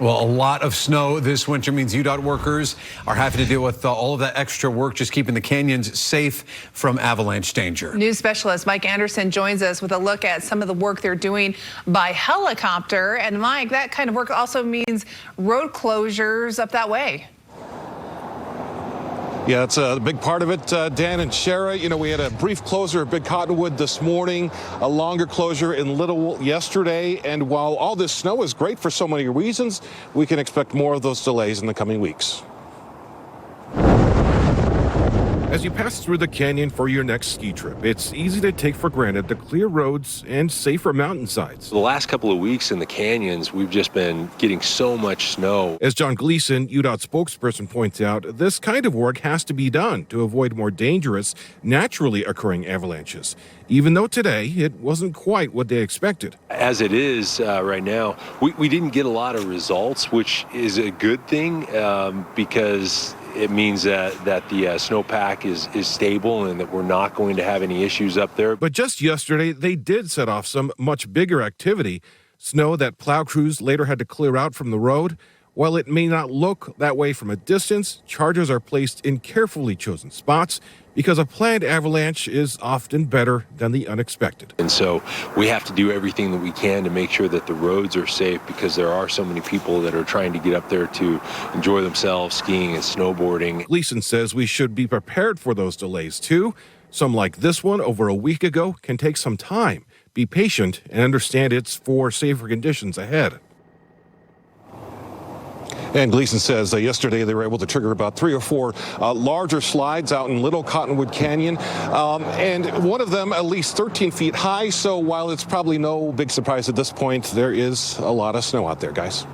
Well, a lot of snow this winter means UDOT workers are having to deal with all of that extra work, just keeping the canyons safe from avalanche danger. News specialist Mike Anderson joins us with a look at some of the work they're doing by helicopter. And Mike, that kind of work also means road closures up that way. Yeah, that's a big part of it, Dan and Shara. You know, we had a brief closure at Big Cottonwood this morning, a longer closure in Little yesterday. And while all this snow is great for so many reasons, we can expect more of those delays in the coming weeks. As you pass through the canyon for your next ski trip, it's easy to take for granted the clear roads and safer mountainsides. The last couple of weeks in the canyons, we've just been getting so much snow. As John Gleason, UDOT spokesperson, points out, this kind of work has to be done to avoid more dangerous, naturally occurring avalanches, even though today it wasn't quite what they expected. As it is right now, we didn't get a lot of results, which is a good thing because it means that the snowpack is stable and that we're not going to have any issues up there. But just yesterday, they did set off some much bigger activity, snow that plow crews later had to clear out from the road. While it may not look that way from a distance, charges are placed in carefully chosen spots because a planned avalanche is often better than the unexpected. And so we have to do everything that we can to make sure that the roads are safe because there are so many people that are trying to get up there to enjoy themselves skiing and snowboarding. Gleason says we should be prepared for those delays too. Some like this one over a week ago can take some time. Be patient and understand it's for safer conditions ahead. And Gleason says yesterday they were able to trigger about 3 or 4 larger slides out in Little Cottonwood Canyon. And one of them at least 13 feet high. So while it's probably no big surprise at this point, there is a lot of snow out there, guys.